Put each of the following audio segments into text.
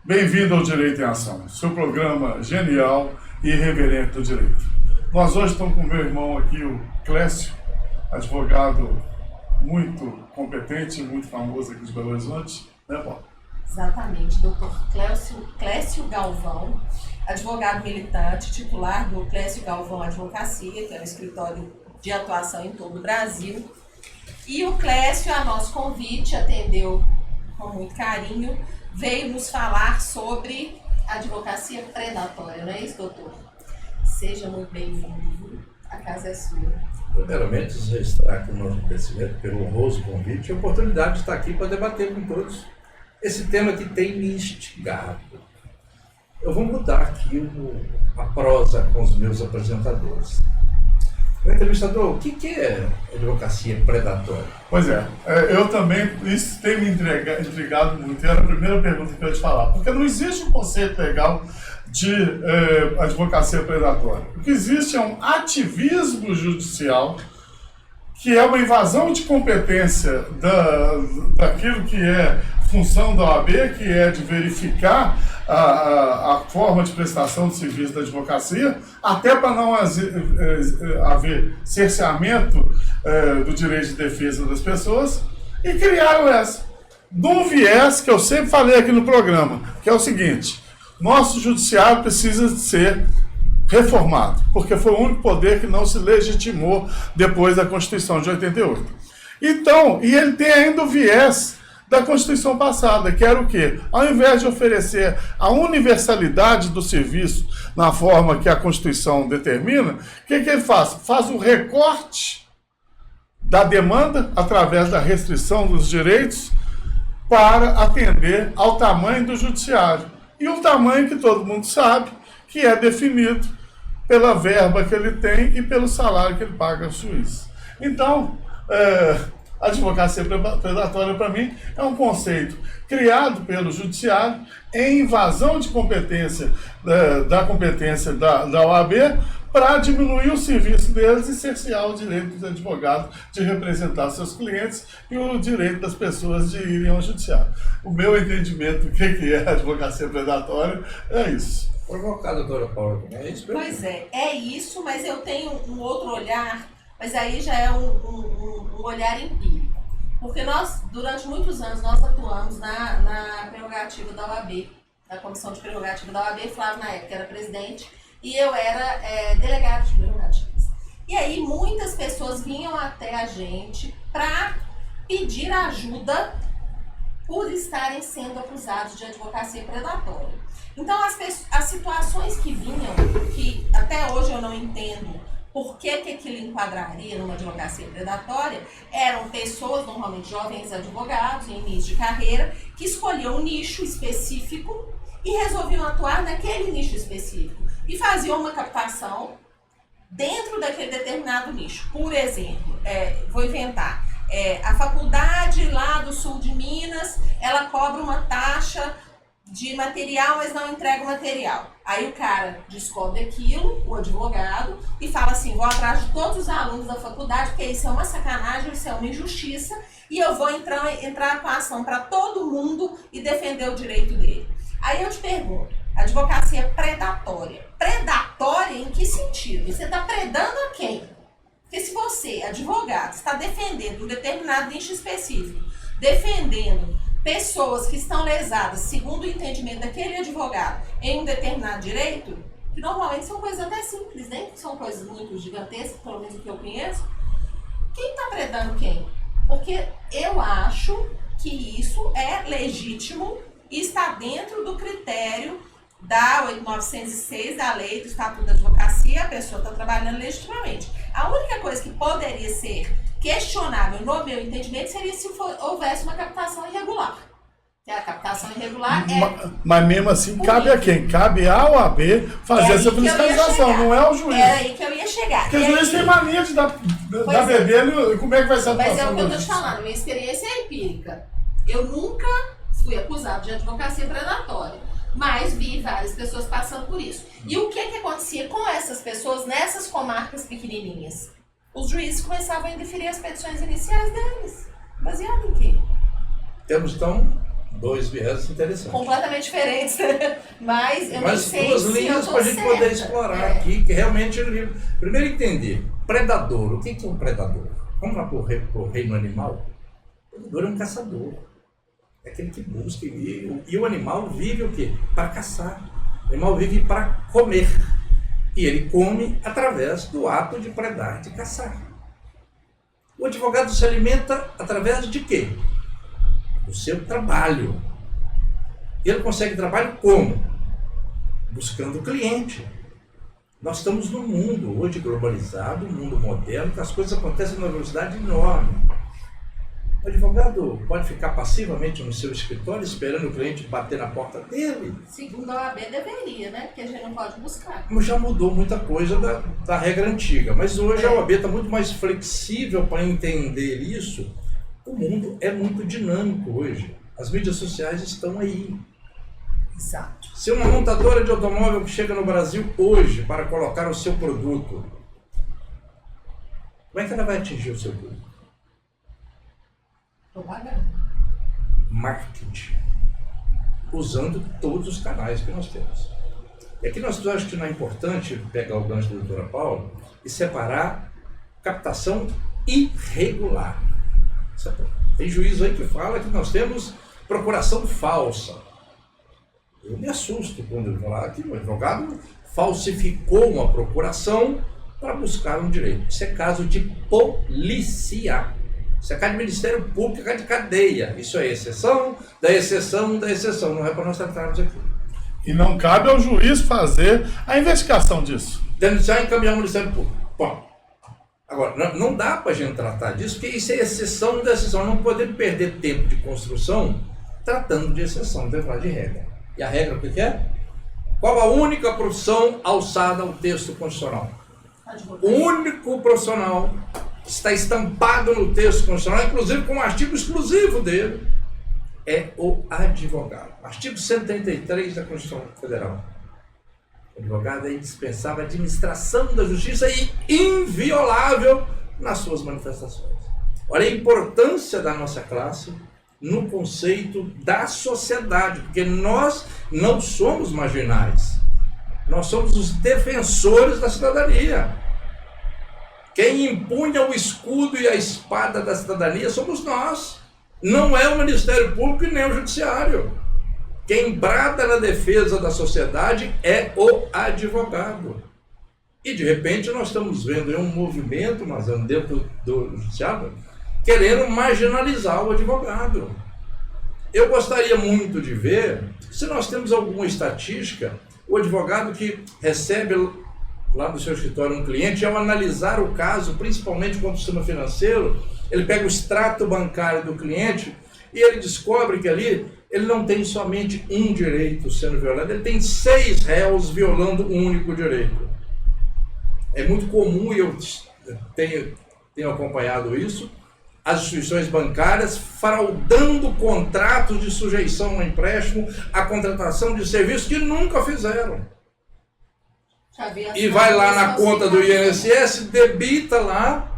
Bem-vindo ao Direito em Ação, seu programa genial e irreverente do direito. Nós hoje estamos com o meu irmão aqui, o Clécio, advogado muito competente, muito famoso aqui de Belo Horizonte, né, Paulo? Exatamente, doutor Clécio Galvão, advogado militante, titular do Clécio Galvão Advocacia, que é um escritório de atuação em todo o Brasil. E o Clécio, a nosso convite, atendeu com muito carinho, veio nos falar sobre advocacia predatória, não é isso, doutor? Seja muito bem-vindo, a casa é sua. Primeiramente, registrar aqui o nosso agradecimento pelo honroso convite e a oportunidade de estar aqui para debater com todos esse tema que tem me instigado. Eu vou mudar aqui a prosa com os meus apresentadores. O entrevistador, o que é advocacia predatória? Pois é, eu também, isso tem me intrigado muito, era a primeira pergunta que eu ia te falar, porque não existe um conceito legal de advocacia predatória. O que existe é um ativismo judicial, que é uma invasão de competência daquilo que é função da OAB, que é de verificar a forma de prestação de serviço da advocacia, até para não haver cerceamento do direito de defesa das pessoas, e criaram essa. De um viés que eu sempre falei aqui no programa, que é o seguinte: nosso judiciário precisa ser reformado, porque foi o único poder que não se legitimou depois da Constituição de 88. Então, e ele tem ainda o viés da Constituição passada, que era o quê? Ao invés de oferecer a universalidade do serviço na forma que a Constituição determina, o que ele faz? Faz o recorte da demanda através da restrição dos direitos para atender ao tamanho do judiciário. E um tamanho que todo mundo sabe, que é definido pela verba que ele tem e pelo salário que ele paga ao juiz. Então, a advocacia predatória, para mim, é um conceito criado pelo judiciário em invasão de competência, da competência da OAB, para diminuir o serviço deles e cercear o direito dos advogados de representar seus clientes e o direito das pessoas de irem ao judiciário. O meu entendimento do que é advocacia predatória é isso. Provocado, doutora Paula, é isso mesmo? Pois é isso, mas eu tenho um outro olhar, mas aí já é um olhar empírico. Porque nós, durante muitos anos, nós atuamos na prerrogativa da OAB, na comissão de prerrogativa da OAB, Flávio na época era presidente, e eu era delegado de prerrogativas. E aí muitas pessoas vinham até a gente para pedir ajuda por estarem sendo acusados de advocacia predatória. Então as situações que vinham, que até hoje eu não entendo por que aquilo enquadraria numa advocacia predatória, eram pessoas, normalmente jovens advogados, em início de carreira, que escolhiam um nicho específico e resolviam atuar naquele nicho específico. E faziam uma captação dentro daquele determinado nicho. Por exemplo, vou inventar, a faculdade lá do sul de Minas, ela cobra uma taxa de material, mas não entrega o material. Aí o cara descobre aquilo, o advogado, e fala assim: vou atrás de todos os alunos da faculdade, porque isso é uma sacanagem, isso é uma injustiça, e eu vou entrar com a ação para todo mundo e defender o direito dele. Aí eu te pergunto, advocacia predatória. Predatória em que sentido? Você está predando a quem? Porque se você, advogado, está defendendo um determinado nicho específico, defendendo pessoas que estão lesadas, segundo o entendimento daquele advogado, em um determinado direito, que normalmente são coisas até simples, nem que são coisas muito gigantescas, pelo menos o que eu conheço, quem está predando quem? Porque eu acho que isso é legítimo e está dentro do critério da 8906, da lei do Estatuto da Advocacia, a pessoa está trabalhando legitimamente. A única coisa que poderia ser questionável, no meu entendimento, seria se houvesse uma captação irregular. A captação irregular Mas mesmo assim, cabe a quem? Cabe à OAB fazer essa fiscalização, não é o juiz. Era aí que eu ia chegar. Porque o juiz tem mania de dar bedelho, como é que vai ser a Mas atuação? É o que eu estou te falando, minha experiência é empírica. Eu nunca fui acusado de advocacia predatória, mas vi várias pessoas passando por isso. E o que acontecia com essas pessoas nessas comarcas pequenininhas? Os juízes começavam a indeferir as petições iniciais deles. Baseado em quê? Temos, então, Dois viés interessantes. Completamente diferentes, né? Mas eu nem sei duas se linhas eu para tô a gente certa. poder explorar aqui, que realmente o livro. Primeiro entender, predador. O que é um predador? Vamos lá para o reino animal? O predador é um caçador. É aquele que busca. E o animal vive o quê? Para caçar. O animal vive para comer. E ele come através do ato de predar, de caçar. O advogado se alimenta através de quê? Do seu trabalho. Ele consegue trabalho como? Buscando o cliente. Nós estamos num mundo hoje globalizado, um mundo moderno, que as coisas acontecem numa velocidade enorme. O advogado pode ficar passivamente no seu escritório esperando o cliente bater na porta dele. Segundo a OAB deveria, né? Porque a gente não pode buscar. Mas já mudou muita coisa da regra antiga. Mas hoje a OAB está muito mais flexível para entender isso. O mundo é muito dinâmico hoje. As mídias sociais estão aí. Exato. Se uma montadora de automóvel que chega no Brasil hoje para colocar o seu produto, como é que ela vai atingir o seu público? Propaganda. Marketing. Usando todos os canais que nós temos. E aqui nós acho que não é importante pegar o gancho da doutora Paula e separar captação irregular. Tem juízo aí que fala que nós temos procuração falsa. Eu me assusto quando eu falar que o advogado falsificou uma procuração para buscar um direito. Isso é caso de polícia. Isso é caso de Ministério Público, é caso de cadeia. Isso é exceção, da exceção, da exceção. Não é para nós tratarmos aqui. E não cabe ao juiz fazer a investigação disso. Denunciar e encaminhar ao Ministério Público. Bom, agora, não dá para a gente tratar disso, porque isso é exceção da exceção. Não podemos perder tempo de construção tratando de exceção, tem que falar de regra. E a regra o que é? Qual a única profissão alçada ao texto constitucional? O único profissional que está estampado no texto constitucional, inclusive com um artigo exclusivo dele, é o advogado. Artigo 133 da Constituição Federal. O advogado é indispensável à administração da justiça e inviolável nas suas manifestações. Olha a importância da nossa classe no conceito da sociedade, porque nós não somos marginais, nós somos os defensores da cidadania. Quem empunha o escudo e a espada da cidadania somos nós, não é o Ministério Público e nem o Judiciário. Quem brada na defesa da sociedade é o advogado. E de repente nós estamos vendo um movimento, mas dentro do Judiciário, querendo marginalizar o advogado. Eu gostaria muito de ver, se nós temos alguma estatística, o advogado que recebe lá do seu escritório um cliente, ao analisar o caso, principalmente com o sistema financeiro, ele pega o extrato bancário do cliente e ele descobre que ali ele não tem somente um direito sendo violado, ele tem 6 réus violando um único direito. É muito comum, e eu tenho acompanhado isso, as instituições bancárias fraudando contratos de sujeição ao empréstimo, a contratação de serviços que nunca fizeram. E vai lá na conta do INSS, debita lá,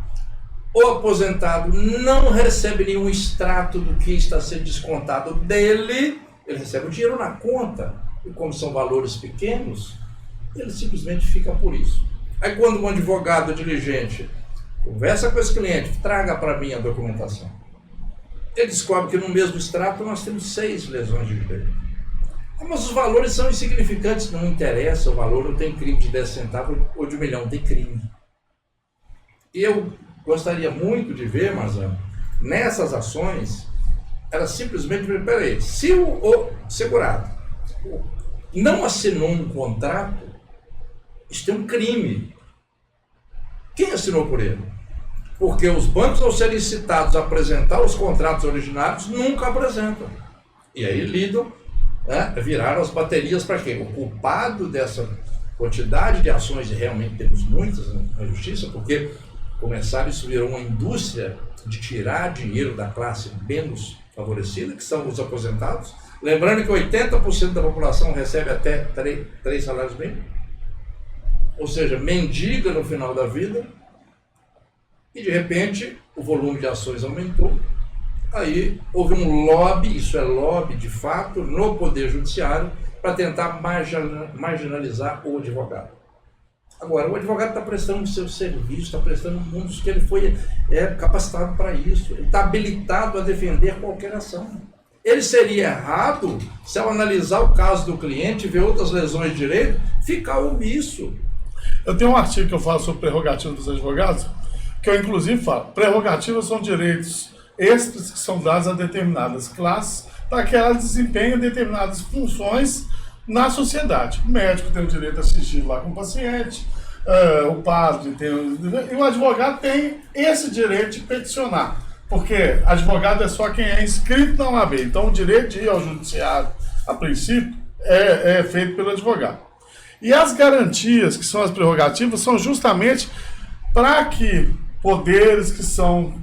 o aposentado não recebe nenhum extrato do que está sendo descontado dele, ele recebe o dinheiro na conta, e como são valores pequenos, ele simplesmente fica por isso. Aí quando um advogado diligente conversa com esse cliente, traga para mim a documentação, ele descobre que no mesmo extrato nós temos 6 lesões de direito. Mas os valores são insignificantes, não interessa o valor, não tem crime de 10 centavos ou de 1 milhão, tem crime. E eu gostaria muito de ver, Marzano, nessas ações, ela simplesmente, peraí, se o segurado não assinou um contrato, isso é um crime. Quem assinou por ele? Porque os bancos, ao serem citados a apresentar os contratos originários, nunca apresentam. E aí lidam, viraram as baterias para quê? O culpado dessa quantidade de ações, e realmente temos muitas na justiça, porque começaram, isso virou uma indústria de tirar dinheiro da classe menos favorecida, que são os aposentados. Lembrando que 80% da população recebe até 3 salários mínimos, ou seja, mendiga no final da vida, e de repente o volume de ações aumentou, Aí houve um lobby, isso é lobby de fato, no Poder Judiciário, para tentar marginalizar o advogado. Agora, o advogado está prestando o seu serviço, está prestando um dos que ele foi capacitado para isso, ele está habilitado a defender qualquer ação. Ele seria errado, se ao analisar o caso do cliente, ver outras lesões de direito, ficar omisso. Eu tenho um artigo que eu falo sobre prerrogativas dos advogados, que eu inclusive falo, prerrogativas são direitos extras que são dados a determinadas classes para que elas desempenhem determinadas funções na sociedade. O médico tem o direito a assistir lá com o paciente, o padre tem e o advogado tem esse direito de peticionar, porque advogado é só quem é inscrito na OAB. Então o direito de ir ao judiciário, a princípio, é feito pelo advogado. E as garantias, que são as prerrogativas, são justamente para que poderes que são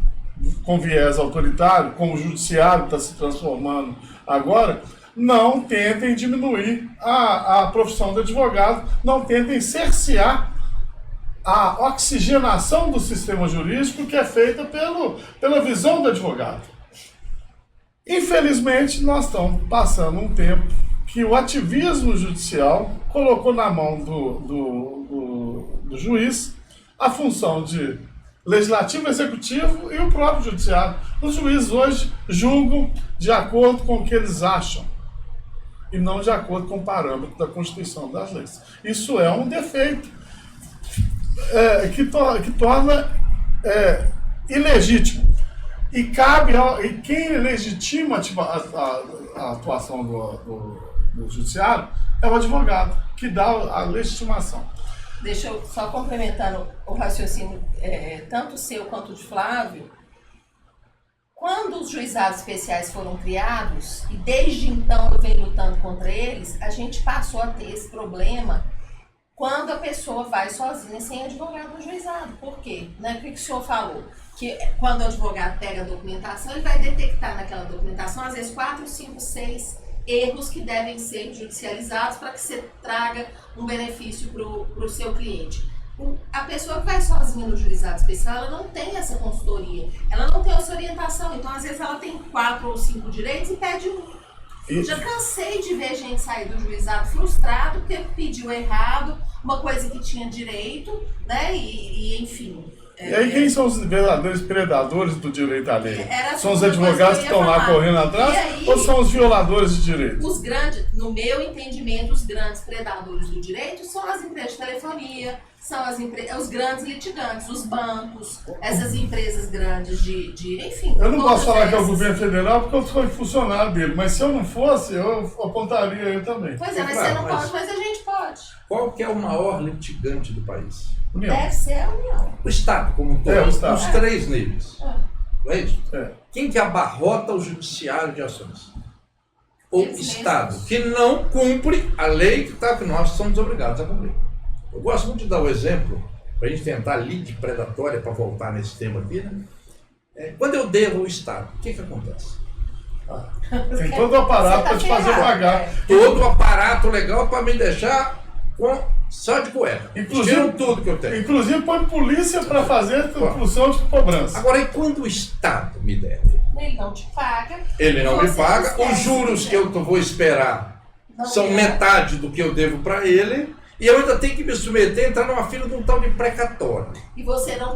com viés autoritário, como o judiciário está se transformando agora, não tentem diminuir a profissão do advogado, não tentem cercear a oxigenação do sistema jurídico que é feita pela visão do advogado. Infelizmente, nós estamos passando um tempo que o ativismo judicial colocou na mão do juiz a função de legislativo, executivo e o próprio judiciário. Os juízes hoje julgam de acordo com o que eles acham e não de acordo com o parâmetro da Constituição das leis. Isso é um defeito que torna ilegítimo. E quem legitima a atuação do judiciário é o advogado, que dá a legitimação. Deixa eu só complementando o raciocínio, tanto seu quanto de Flávio. Quando os juizados especiais foram criados, e desde então eu venho lutando contra eles, a gente passou a ter esse problema quando a pessoa vai sozinha sem advogado no juizado. Por quê? O que o senhor falou? Que quando o advogado pega a documentação, ele vai detectar naquela documentação, às vezes, 4, 5, 6 erros que devem ser judicializados para que você traga um benefício para o seu cliente. A pessoa que vai sozinha no juizado especial, ela não tem essa consultoria, ela não tem essa orientação, então às vezes ela tem 4 ou 5 direitos e pede um. Já cansei de ver gente sair do juizado frustrado porque pediu errado, uma coisa que tinha direito, né, e enfim... E aí quem são os verdadeiros predadores do direito alheio? São os advogados que estão lá correndo atrás aí, ou são os violadores de direito? Os grandes, no meu entendimento, os grandes predadores do direito são as empresas de telefonia, são os grandes litigantes, os bancos, essas empresas grandes enfim... Eu não posso falar que é o governo federal porque eu sou funcionário dele, mas se eu não fosse, eu apontaria ele também. Pois é, mas você não pode, mas a gente pode. Qual que é o maior litigante do país? União. Deve ser a União. O Estado, como um todo, nos 3 níveis. Não é isso? Quem que abarrota o judiciário de ações? O Estado, que não cumpre a lei que nós somos obrigados a cumprir. Eu gosto muito de dar o exemplo, para a gente tentar lide predatória, para voltar nesse tema aqui, né? Quando eu devo ao Estado, o que acontece? Tem todo o aparato para te fazer pagar. Todo o aparato legal para me deixar só de cueca. Tiram tudo que eu tenho. Inclusive põe polícia para fazer função de cobrança. Agora, e quando o Estado me deve? Ele não te paga. Ele não me paga. Os juros que eu vou esperar são metade do que eu devo para ele. E eu ainda tenho que me submeter a entrar numa fila de um tal de precatório. E você não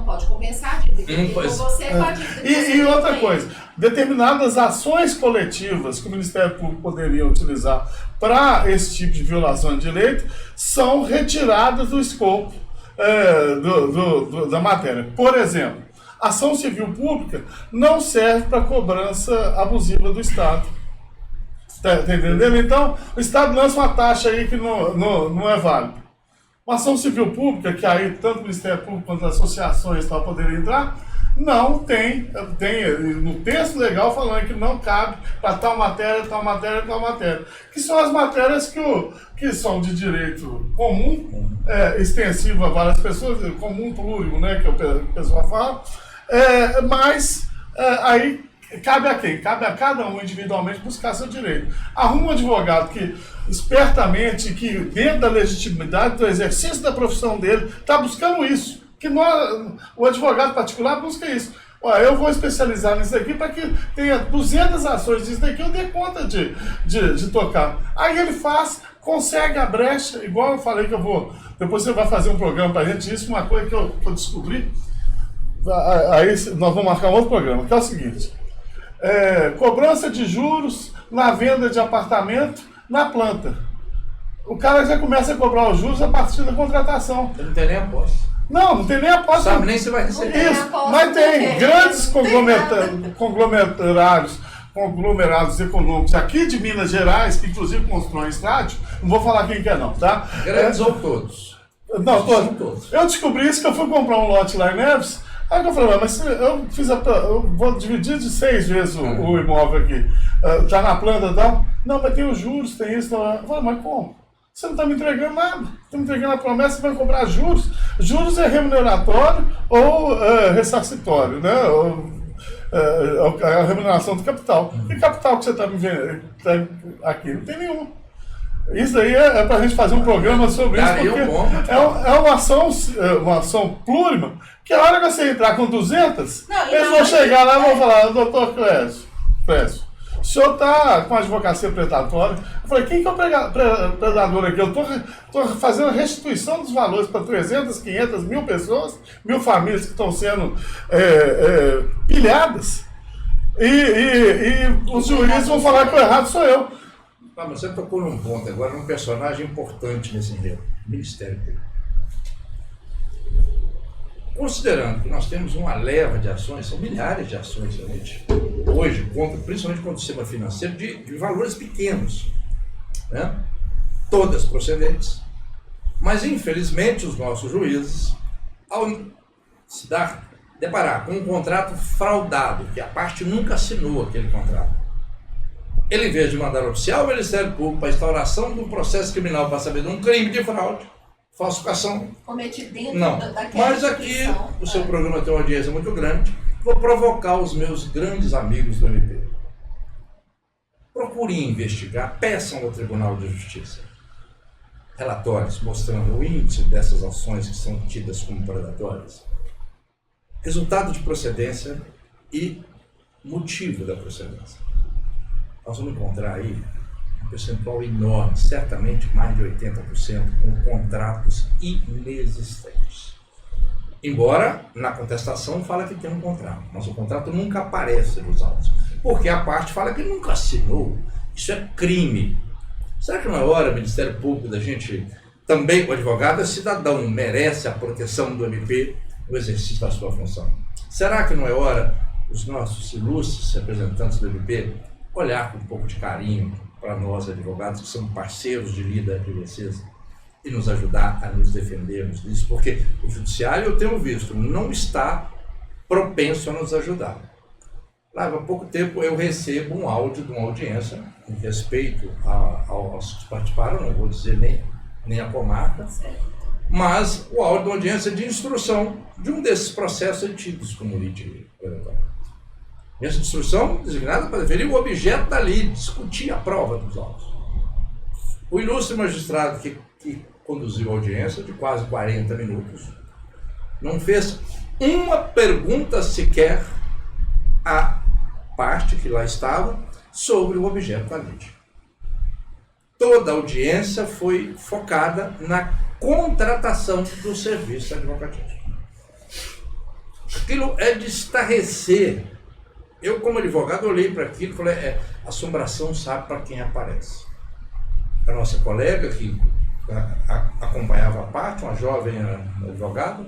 pode compensar a dívida. Você pode... E outra coisa, determinadas ações coletivas que o Ministério Público poderia utilizar para esse tipo de violação de direito são retiradas do escopo da matéria. Por exemplo, ação civil pública não serve para cobrança abusiva do Estado. Tá entendendo? Então, o Estado lança uma taxa aí que não é válida. Uma ação civil pública, que aí tanto o Ministério Público quanto as associações poderiam entrar, não tem no texto legal falando que não cabe para tal matéria, tal matéria, tal matéria. Que são as matérias que são de direito comum, extensivo a várias pessoas, comum plúrico, né, que o pessoal fala, mas aí cabe a quem? Cabe a cada um individualmente buscar seu direito. Arruma um advogado que, espertamente, que dentro da legitimidade do exercício da profissão dele, está buscando isso. O advogado particular busca isso. Olha, eu vou especializar nisso aqui para que tenha 200 ações disso daqui, eu dê conta de tocar. Aí ele faz, consegue a brecha, igual eu falei que eu vou. Depois você vai fazer um programa para a gente, isso é uma coisa que eu descobri. Aí nós vamos marcar um outro programa, que é o seguinte: cobrança de juros na venda de apartamento na planta. O cara já começa a cobrar os juros a partir da contratação. Não tem nem aposta. Não tem nem aposta. Sabe nem se vai receber. Isso, mas tem grandes conglomerados econômicos aqui de Minas Gerais, que inclusive constroem estádio. Não vou falar quem que é não, tá? Grandes ou todos? Não, todos. Eu descobri isso que eu fui comprar um lote lá em Neves. Aí eu falei, mas eu vou dividir de 6 vezes o imóvel aqui. Tá na planta e tal. Não, mas tem os juros, tem isso. Tal. Eu falei, mas como? Você não está me entregando nada. Está me entregando a promessa, você vai cobrar juros. Juros é remuneratório ou ressarcitório, né? A remuneração do capital. Que capital que você está me vendo aqui? Não tem nenhum. Isso aí é para a gente fazer um programa sobre isso, porque é uma ação plurima, que a hora que você entrar com 200, eles vão chegar lá e vão falar, doutor Clécio, o senhor está com a advocacia predatória. Eu falei, quem que é o predador aqui? Eu estou fazendo a restituição dos valores para 300, 500, 1000 pessoas, 1000 famílias que estão sendo pilhadas, e os juízes vão falar que o errado sou eu. Mas você tocou num ponto agora, num personagem importante nesse enredo, Ministério Público. Considerando que nós temos uma leva de ações, são milhares de ações realmente, hoje, principalmente contra o sistema financeiro, de valores pequenos, né? Todas procedentes, mas infelizmente os nossos juízes, ao se deparar com um contrato fraudado, que a parte nunca assinou aquele contrato, ele, em vez de mandar oficial ao Ministério Público para a instauração de um processo criminal para saber de um crime de fraude, falsificação. Cometido dentro não. daquela Mas aqui o seu programa tem uma audiência muito grande. Vou provocar os meus grandes amigos do MP. Procurem investigar, peçam ao Tribunal de Justiça relatórios mostrando o índice dessas ações que são tidas como predatórias, resultado de procedência e motivo da procedência. Nós vamos encontrar aí um percentual enorme, certamente mais de 80%, com contratos inexistentes. Embora, na contestação, fala que tem um contrato, mas o contrato nunca aparece nos autos, porque a parte fala que nunca assinou. Isso é crime. Será que não é hora, Ministério Público, da gente também, o advogado é cidadão, merece a proteção do MP no exercício da sua função? Será que não é hora os nossos ilustres representantes do MP olhar com um pouco de carinho para nós, advogados, que somos parceiros de lida de vocês, e nos ajudar a nos defendermos disso? Porque o judiciário, eu tenho visto, não está propenso a nos ajudar. Há pouco tempo eu recebo um áudio de uma audiência em respeito aos que participaram, não vou dizer nem a comarca, mas o áudio de uma audiência de instrução de um desses processos antigos como litígio. Essa instrução designada para definir o objeto da lei, discutir a prova dos autos. O ilustre magistrado que conduziu a audiência, de quase 40 minutos, não fez uma pergunta sequer à parte que lá estava sobre o objeto da lei. Toda a audiência foi focada na contratação do serviço advogativo. Aquilo é de estarrecer. Eu, como advogado, olhei para aquilo e falei, assombração sabe para quem aparece. A nossa colega que acompanhava a parte, uma jovem advogada,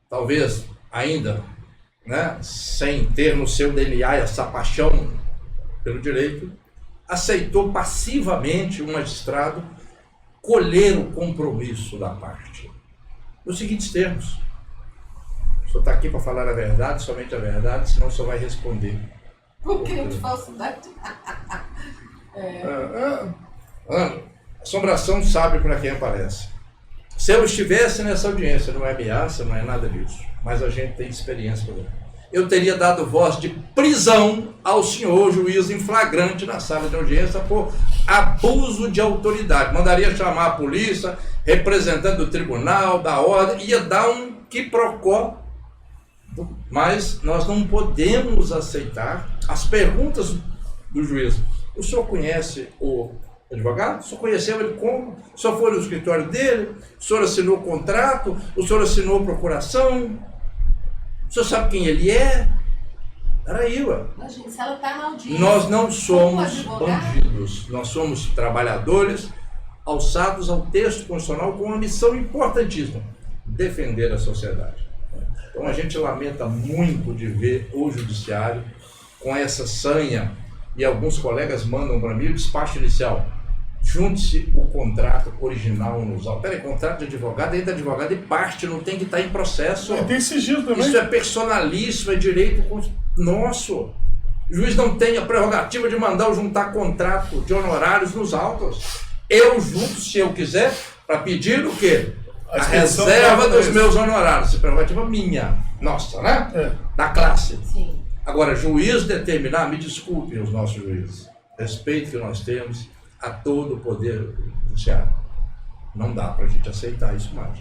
talvez ainda, né, sem ter no seu DNA essa paixão pelo direito, aceitou passivamente o magistrado colher o compromisso da parte. Nos seguintes termos: o senhor está aqui para falar a verdade, somente a verdade, senão o senhor vai responder. Por crime de falsidade? Assombração sabe para quem aparece. Se eu estivesse nessa audiência, não é ameaça, não é nada disso, mas a gente tem experiência para ver. Eu teria dado voz de prisão ao senhor juiz em flagrante na sala de audiência por abuso de autoridade. Mandaria chamar a polícia, representante do tribunal, da ordem, ia dar um quiprocó Mas nós não podemos aceitar as perguntas do juiz. O senhor conhece o advogado? O senhor conheceu ele como? O senhor foi no escritório dele? O senhor assinou o contrato? O senhor assinou a procuração? O senhor sabe quem ele é? Peraí, ué. Imagina, se ela está na audiência. Nós não somos como bandidos, nós somos trabalhadores alçados ao texto constitucional com uma missão importantíssima: defender a sociedade. Então a gente lamenta muito de ver o judiciário com essa sanha, e alguns colegas mandam para mim o despacho inicial: junte-se o contrato original nos autos. Peraí, contrato de advogado é de advogado e parte, não tem que estar em processo. Tem sigilo também. Isso é personalíssimo, é direito nosso. O juiz não tem a prerrogativa de mandar eu juntar contrato de honorários nos autos. Eu junto, se eu quiser, para pedir o quê? A reserva dos meus honorários. Isso é prerrogativa minha, nossa, né? É. Da classe. Sim. Agora, juiz determinar, me desculpem os nossos juízes, respeito que nós temos a todo o poder judiciário. Não dá para a gente aceitar isso mais.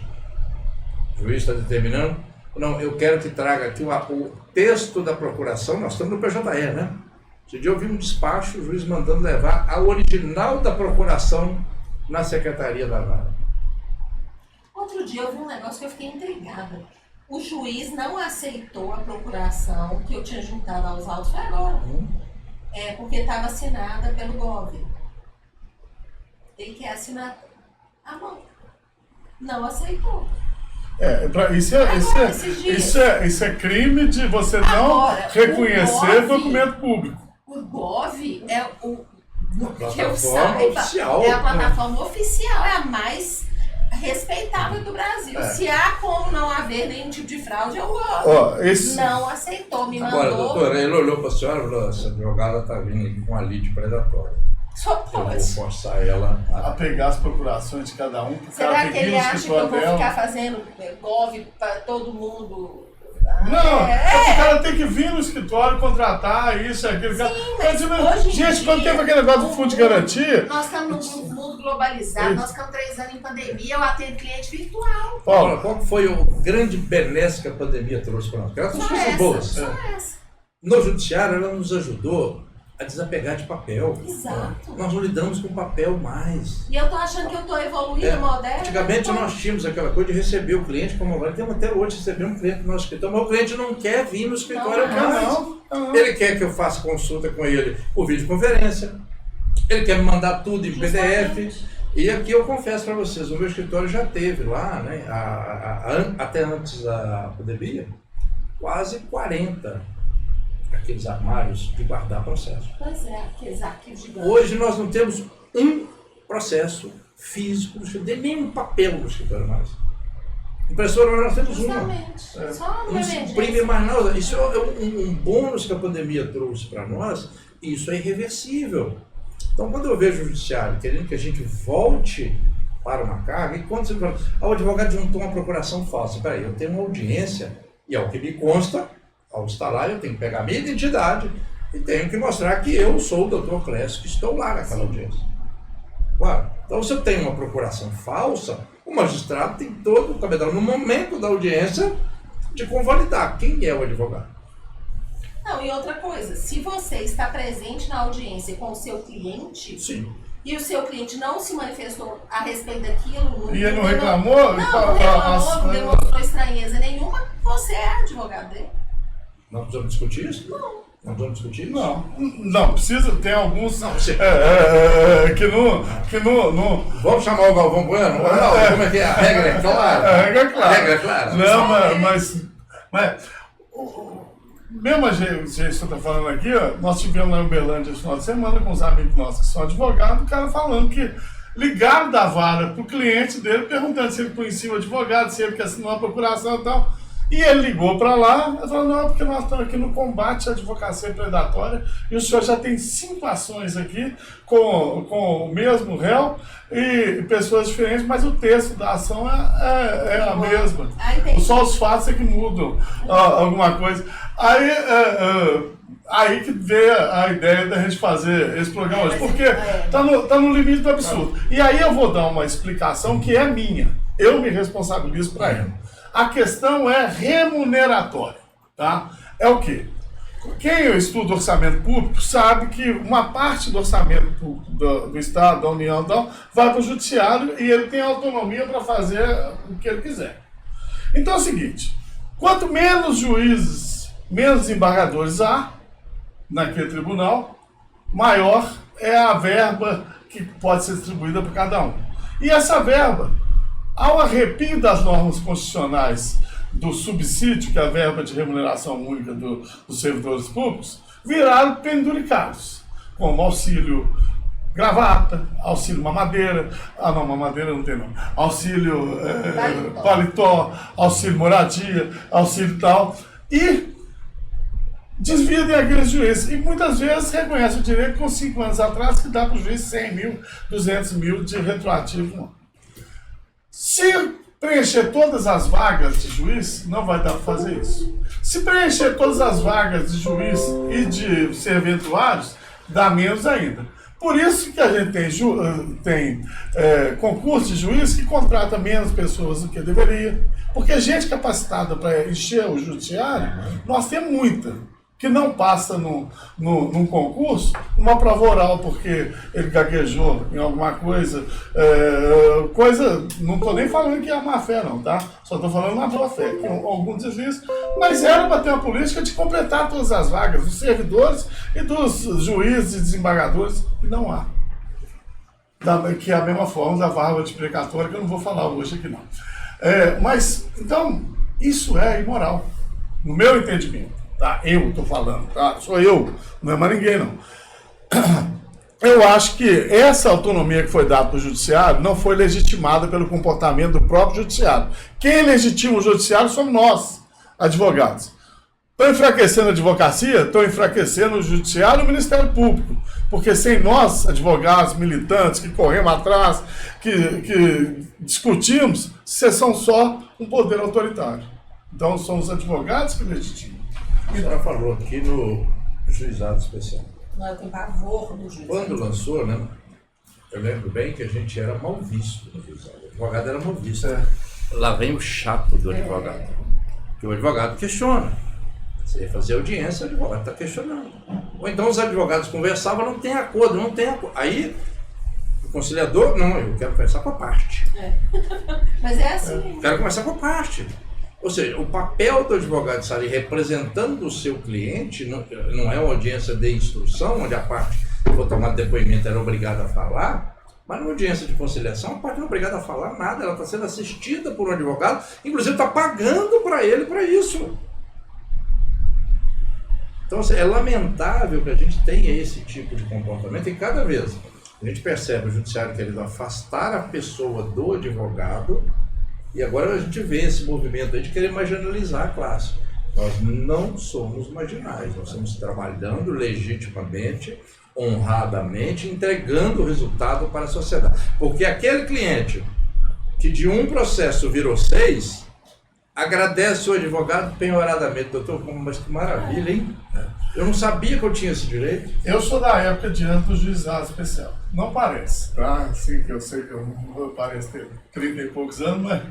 O juiz está determinando, não, eu quero que traga aqui o texto da procuração. Nós estamos no PJE, né? Esse dia eu vi um despacho, o juiz mandando levar a original da procuração na Secretaria da Vara. Outro dia eu vi um negócio que eu fiquei intrigada. O juiz não aceitou a procuração que eu tinha juntado aos autos, foi agora. Porque estava assinada pelo Gov. Ele quer assinar a mão. Não aceitou. Isso é crime de você Agora, não reconhecer o documento público. O Gov é o que eu Plataforma saiba, oficial. é a plataforma oficial, é a mais respeitável do Brasil. Se há como não haver nenhum tipo de fraude, é o Gov. Não aceitou, me mandou. Agora, doutora, ele olhou para a senhora e falou: essa advogada está vindo aqui com a lide predatória. Só Eu vou pode. forçar ela A pegar as procurações de cada um. Será que ele acha que eu vou ficar fazendo Gov para todo mundo? Não, o cara tem que vir no escritório, contratar isso, aquilo. Sim, mas hoje em gente, dia, quando teve aquele negócio do fundo de garantia. Nós estamos num mundo globalizado, nós ficamos 3 anos em pandemia, eu atendo cliente virtual. Paulo, qual foi o grande benesse que a pandemia trouxe para nós? Porque elas são boas. Só essa. No judiciário, ela nos ajudou a desapegar de papel. Exato. Nós não lidamos com papel mais. E eu tô achando que eu tô evoluindo, moderna. Antigamente nós tínhamos aquela coisa de receber o cliente como agora. Temos até hoje receber um cliente no nosso escritório, mas o cliente não quer vir no escritório mais. Não. Ele quer que eu faça consulta com ele por videoconferência. Ele quer me mandar tudo em PDF. E aqui eu confesso para vocês, o meu escritório já teve lá, né, até antes da pandemia, quase 40 aqueles armários de guardar processo. Pois é, aqueles arquivos gigantes. Hoje nós não temos um processo físico no escritório, nenhum papel no escritório mais. Impressora nós temos Justamente. Só uma. no Não se imprime mais nada. Isso é um bônus que a pandemia trouxe para nós, e isso é irreversível. Então, quando eu vejo o judiciário querendo que a gente volte para uma carga, e quando você fala, o advogado juntou uma procuração falsa, peraí, eu tenho uma audiência, e ao que me consta, ao estar lá, eu tenho que pegar a minha identidade e tenho que mostrar que eu sou o doutor Clécio, que estou lá naquela audiência. Claro. Então, se eu tenho uma procuração falsa, o magistrado tem todo o cabedal, no momento da audiência, de convalidar quem é o advogado. Não, e outra coisa, se você está presente na audiência com o seu cliente, Sim. E o seu cliente não se manifestou a respeito daquilo, E ele não reclamou? Não demonstrou estranheza nenhuma, você é advogado dele. Nós precisamos discutir isso? Não. Nós vamos discutir isso? Não, precisa ter alguns Não, você... que não. Vamos chamar o Galvão Bueno? Não, como é que é? A regra é clara. A regra é clara. A regra é clara. Não, mas mesmo a gente está falando aqui, ó, nós tivemos lá em Uberlândia esse final de semana com uns amigos nossos que são advogados, o cara falando que ligaram da vara para o cliente dele, perguntando se ele conhecia o advogado, se ele quer assinar uma procuração e tal. E ele ligou para lá e falou: não, porque nós estamos aqui no combate à advocacia predatória e o senhor já tem 5 ações aqui com o mesmo réu e pessoas diferentes, mas o texto da ação é a mesma. Só os fatos é que mudam alguma coisa. Aí que veio a ideia da gente fazer esse programa hoje, porque tá no limite do absurdo. E aí eu vou dar uma explicação que é minha. Eu me responsabilizo para ele. A questão é remuneratória. tá? É o quê? Quem estuda orçamento público sabe que uma parte do orçamento público do Estado, da União, então, vai para o Judiciário e ele tem autonomia para fazer o que ele quiser. Então é o seguinte, quanto menos juízes, menos desembargadores há naquele tribunal, maior é a verba que pode ser distribuída para cada um. E essa verba, ao arrepio das normas constitucionais do subsídio, que é a verba de remuneração única dos servidores públicos, viraram penduricados, como auxílio gravata, auxílio mamadeira, mamadeira não tem nome, auxílio paletó, auxílio moradia, auxílio tal, e desvidem aqueles juízes. E muitas vezes reconhece o direito com 5 anos atrás que dá para o juiz 100 mil, 200 mil de retroativo. Não. Se preencher todas as vagas de juiz, não vai dar para fazer isso. Se preencher todas as vagas de juiz e de serventuários, dá menos ainda. Por isso que a gente tem concurso de juiz que contrata menos pessoas do que deveria. Porque gente capacitada para encher o judiciário, nós temos muita. Que não passa num concurso, uma prova oral porque ele gaguejou em alguma coisa, não estou nem falando que é má fé não, tá? Só estou falando na boa fé, que alguns desliz, mas era para ter uma política de completar todas as vagas dos servidores e dos juízes e desembargadores, que não há. Que é a mesma forma da vaga de precatória, que eu não vou falar hoje aqui não. Mas, então, isso é imoral, no meu entendimento. Tá, eu estou falando, tá? Sou eu, não é mais ninguém não. Eu acho que essa autonomia que foi dada para o judiciário não foi legitimada pelo comportamento do próprio judiciário. Quem legitima o judiciário somos nós, advogados. Estão enfraquecendo a advocacia, estão enfraquecendo o judiciário e o Ministério Público. Porque sem nós, advogados, militantes, que corremos atrás, que discutimos, vocês são só um poder autoritário. Então são os advogados que legitimam. A senhora falou aqui no juizado especial. Não, eu tenho pavor do juiz. Quando lançou, né? Eu lembro bem que a gente era mal visto no juizado. O advogado era mal visto. Lá vem o chato do advogado. Porque o advogado questiona. Você ia fazer audiência, o advogado está questionando. Ou então os advogados conversavam, não tem acordo, não tem acordo. Aí o conciliador, não, eu quero conversar com a parte. Mas é assim. Quero conversar com a parte. Ou seja, o papel do advogado estar ali representando o seu cliente não é uma audiência de instrução, onde a parte que for tomar depoimento era obrigada a falar, mas numa audiência de conciliação a parte não é obrigada a falar nada, ela está sendo assistida por um advogado, inclusive está pagando para ele para isso. Então é lamentável que a gente tenha esse tipo de comportamento e cada vez a gente percebe o judiciário querendo afastar a pessoa do advogado. E agora a gente vê esse movimento aí de querer marginalizar a classe. Nós não somos marginais, nós estamos trabalhando legitimamente, honradamente, entregando o resultado para a sociedade. Porque aquele cliente que de um processo virou 6, agradece o advogado penhoradamente. Doutor, mas que maravilha, hein? Eu não sabia que eu tinha esse direito. Eu sou da época diante do juizado especial. Não parece, tá? Assim que eu sei que eu não pareço ter 30 e poucos anos,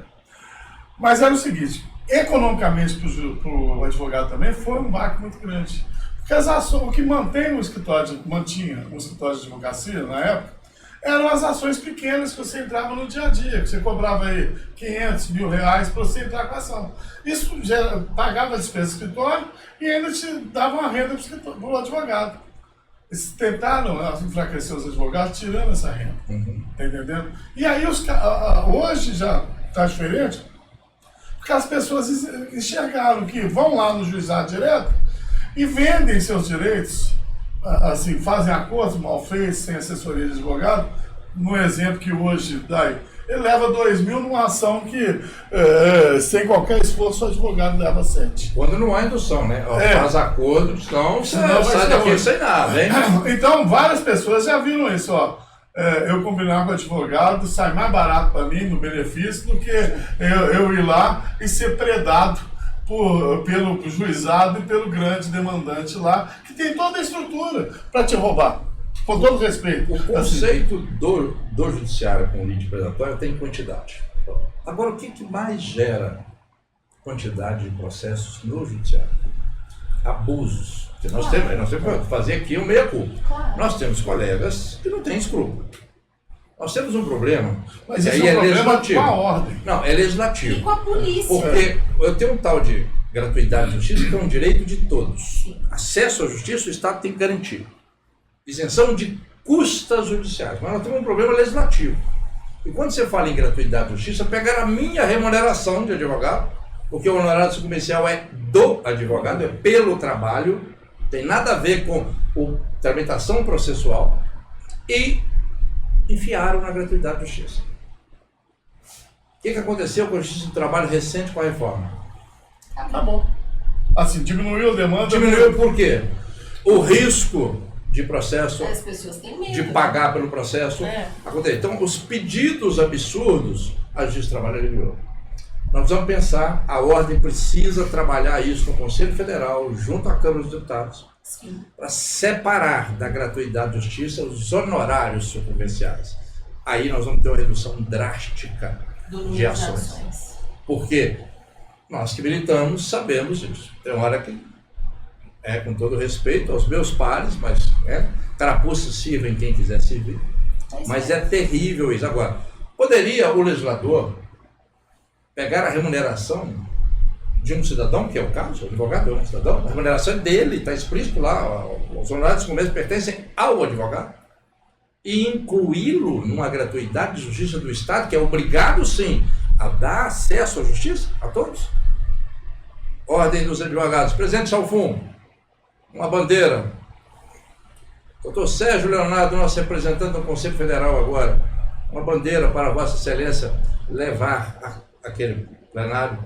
mas era o seguinte, economicamente para o advogado também foi um baque muito grande. Porque as ações, o que mantinha um escritório de advocacia na época, eram as ações pequenas que você entrava no dia a dia, que você cobrava aí 500 mil reais para você entrar com a ação. Isso já pagava a despesa do escritório e ainda te dava uma renda para o advogado. Eles tentaram enfraquecer os advogados tirando essa renda. Tá entendendo? E aí hoje já está diferente, porque as pessoas enxergaram que vão lá no juizado direto e vendem seus direitos, assim, fazem acordos mal feitos, sem assessoria de advogado. No exemplo que hoje dá, ele leva 2 mil numa ação que, sem qualquer esforço, o advogado leva 7. Quando não há indução, né? Faz acordo, senão sai daqui sem nada, hein? Então, várias pessoas já viram isso, ó. Eu combinar com o advogado, sai mais barato para mim, no benefício, do que eu ir lá e ser predado pelo juizado e pelo grande demandante lá, que tem toda a estrutura para te roubar, com todo respeito. O conceito do judiciário com lide predatória tem quantidade. Agora, o que mais gera quantidade de processos no judiciário? abusos. Nós temos que fazer aqui um meia-culpa. Claro. Nós temos colegas que não têm escrúpulo. Nós temos um problema, Mas e isso aí é um problema legislativo. com a ordem. Não, é legislativo. E com a polícia. Porque eu tenho um tal de gratuidade de justiça que é um direito de todos. Sim. Acesso à justiça o Estado tem que garantir. Isenção de custas judiciais. Mas nós temos um problema legislativo. E quando você fala em gratuidade de justiça, pegar a minha remuneração de advogado, porque o honorário comercial é do advogado, é pelo trabalho, tem nada a ver com a tramitação processual, e enfiaram na gratuidade de justiça. O que aconteceu com a justiça do trabalho recente com a reforma? Tá bom. Assim, diminuiu a demanda. Diminuiu por quê? O risco de processo, As pessoas têm medo. de pagar pelo processo, acontece. Então, os pedidos absurdos, a justiça do trabalho eliminou. Nós vamos pensar, a ordem precisa trabalhar isso no Conselho Federal, junto à Câmara dos Deputados, para separar da gratuidade de justiça os honorários sucumbenciais. Aí nós vamos ter uma redução drástica de ações. Porque nós que militamos sabemos disso. Tem hora que, com todo respeito aos meus pares, mas carapuça sirva em quem quiser servir. Mas é terrível isso. Agora, poderia o legislador pegar a remuneração de um cidadão, que é o caso, o advogado é um cidadão, a remuneração é dele, está explícito lá, os honorários comuns pertencem ao advogado, e incluí-lo numa gratuidade de justiça do Estado, que é obrigado, sim, a dar acesso à justiça a todos. Ordem dos advogados. Presidente Salfum, uma bandeira. Doutor Sérgio Leonardo, nosso representante do Conselho Federal agora, uma bandeira para Vossa Excelência levar aquele plenário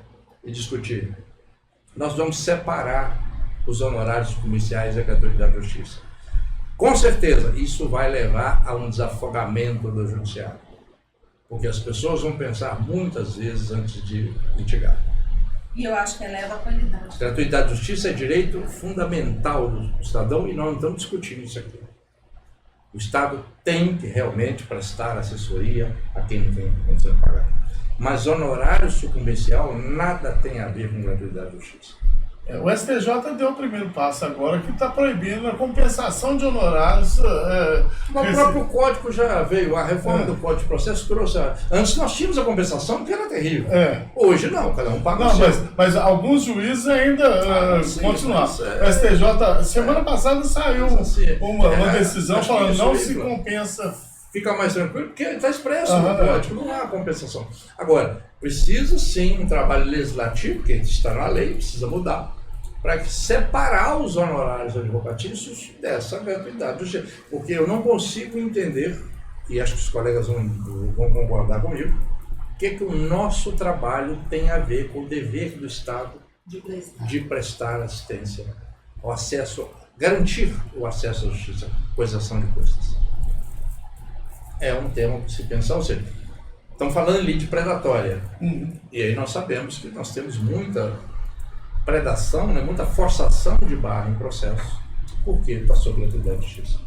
e discutir. Nós vamos separar os honorários comerciais da gratuidade da justiça. Com certeza, isso vai levar a um desafogamento do judiciário, porque as pessoas vão pensar muitas vezes antes de litigar. E eu acho que eleva a qualidade. Gratuidade da justiça é direito fundamental do cidadão e nós não estamos discutindo isso aqui. O Estado tem que realmente prestar assessoria a quem não tem condição de pagar. Mas honorário sucumbencial nada tem a ver com gratuidade de justiça. O STJ deu o primeiro passo agora, que está proibindo a compensação de honorários. O próprio Código já veio, a reforma do Código de Processo trouxe. Antes nós tínhamos a compensação, que era terrível. Hoje não, cada um paga o seu. Mas alguns juízes ainda continuaram. O STJ, semana passada saiu uma decisão falando que não se compensa. Fica mais tranquilo, porque está expresso no Código, não há compensação. Agora, precisa sim um trabalho legislativo, que está na lei, precisa mudar, para separar os honorários advocatícios dessa gratuidade. Porque eu não consigo entender, e acho que os colegas vão concordar comigo, o que o nosso trabalho tem a ver com o dever do Estado de prestar assistência ao acesso, garantir o acesso à justiça, coisação de custas. É um tema para se pensar, ou seja, estamos falando ali de predatória. E aí nós sabemos que nós temos muita predação, muita forçação de barra em processos, porque está sob gratuidade de justiça.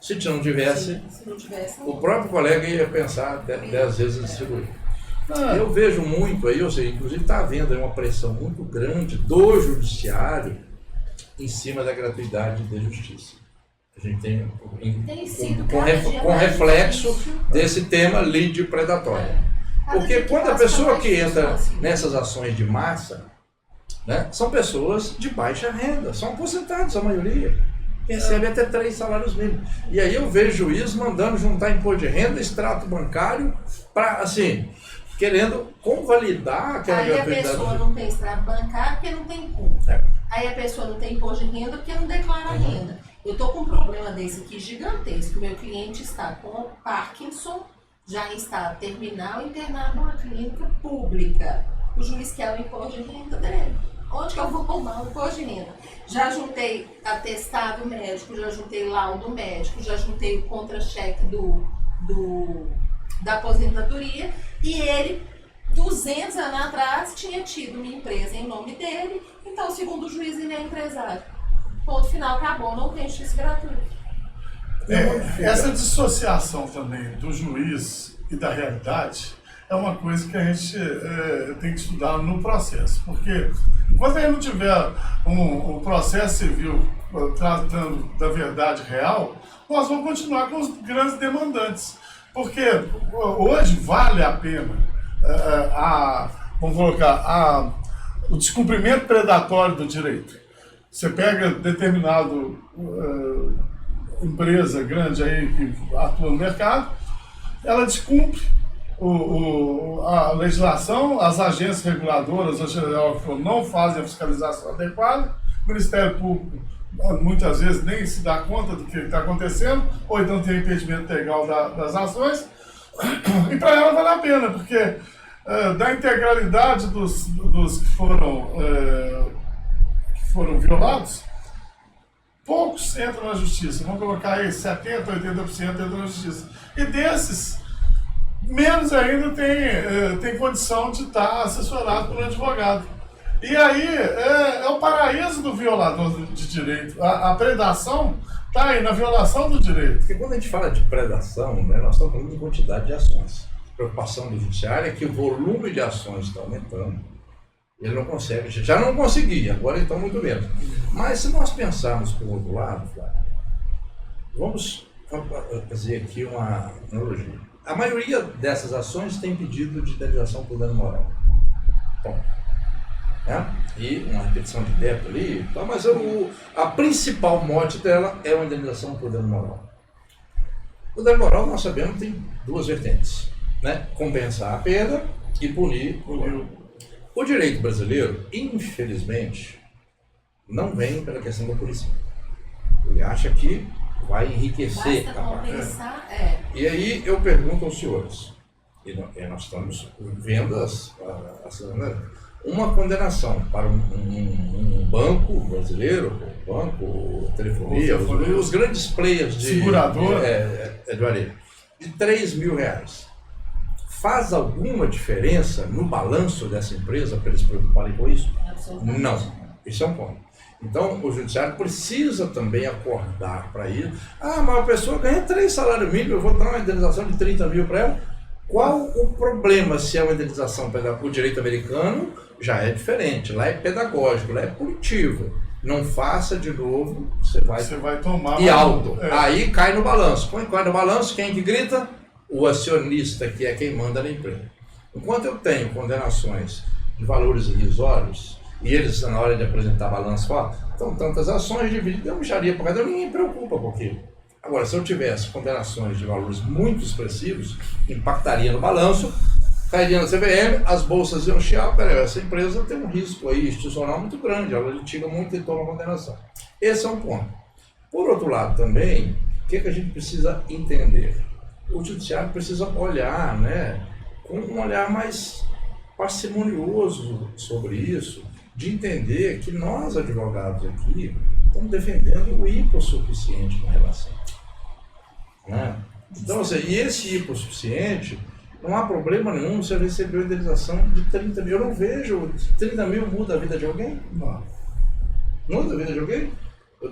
Se não tivesse, o próprio colega ia pensar 10 vezes a distribuir. Eu vejo muito aí, ou seja, inclusive está havendo uma pressão muito grande do judiciário em cima da gratuidade de justiça. A gente tem com reflexo desse tema lide predatória. Porque quando a pessoa que entra nessas ações de massa, são pessoas de baixa renda, são aposentados a maioria, que recebem até 3 salários mínimos. E aí eu vejo juiz mandando juntar imposto de renda, extrato bancário, para assim, querendo convalidar aquela gratuidade. Aí a pessoa não tem extrato bancário porque não tem conta. Aí a pessoa não tem imposto de renda porque não declara renda. Eu estou com um problema desse aqui gigantesco. Meu cliente está com Parkinson, já está terminal, internado numa clínica pública. O juiz quer o imposto de renda dele. Onde que eu vou tomar o imposto de renda? Já juntei atestado médico, já juntei laudo médico, já juntei o contra-cheque da aposentadoria, e ele, 200 anos atrás, tinha tido uma empresa em nome dele, então, segundo o juiz, ele é empresário. Ponto final, acabou, não tem justiça gratuita. Essa dissociação também do juiz e da realidade é uma coisa que a gente tem que estudar no processo, porque enquanto a gente não tiver um processo civil tratando da verdade real, nós vamos continuar com os grandes demandantes, porque hoje vale a pena vamos colocar, o descumprimento predatório do direito. Você pega determinado empresa grande aí que atua no mercado, ela descumpre a legislação, as agências reguladoras não fazem a fiscalização adequada, o Ministério Público muitas vezes nem se dá conta do que está acontecendo, ou então tem impedimento legal das ações, e para ela vale a pena, porque da integralidade dos que foram violados, poucos entram na justiça. Vamos colocar aí 70%, 80% entram na justiça. E desses, menos ainda tem condição de estar assessorado por um advogado. E aí é o paraíso do violador de direito. A predação está aí na violação do direito. Porque quando a gente fala de predação, né, nós estamos falando de quantidade de ações. A preocupação do judiciário é que o volume de ações está aumentando. Ele não consegue, já não conseguia, agora então muito menos. Mas se nós pensarmos por outro lado, Flávio, vamos fazer aqui uma analogia. A maioria dessas ações tem pedido de indenização por dano moral. Bom, né? E uma repetição de débito ali, tá, mas a principal mote dela é uma indenização por dano moral. O dano moral, nós sabemos, tem duas vertentes, né? Compensar a perda e punir o direito brasileiro, infelizmente, não vem pela questão da punição. Ele acha que vai enriquecer a compensar, E aí eu pergunto aos senhores, e nós estamos vendo uma condenação para um banco brasileiro, banco, telefonia, os grandes players de seguradora de R$3.000. Faz alguma diferença no balanço dessa empresa para eles se preocuparem com isso? Não. Isso é um ponto. Então, o judiciário precisa também acordar para isso. Mas a pessoa ganha 3 salários mínimos, eu vou dar uma indenização de 30 mil para ela. Qual o problema se é uma indenização pedagógica? O direito americano já é diferente. Lá é pedagógico, lá é punitivo. Não faça de novo, você vai tomar. E alto. Aí cai no balanço. Quando cai no balanço, quem que grita? O acionista, que é quem manda na empresa. Enquanto eu tenho condenações de valores irrisórios, e eles, na hora de apresentar balanço, falam, então tantas ações divididas, eu mexaria por cada, ninguém preocupa com aquilo. Agora, se eu tivesse condenações de valores muito expressivos, impactaria no balanço, cairia na CVM, as bolsas iam chiar, essa empresa tem um risco aí institucional muito grande, ela litiga muito e toma condenação. Esse é um ponto. Por outro lado também, o que a gente precisa entender? O judiciário precisa olhar, né, com um olhar mais parcimonioso sobre isso, de entender que nós, advogados aqui, estamos defendendo o hipossuficiente na relação. Né? Então, assim, e esse hipossuficiente, não há problema nenhum se ele recebeu a indenização de 30 mil. Eu não vejo, 30 mil muda a vida de alguém? Não. Muda a vida de alguém?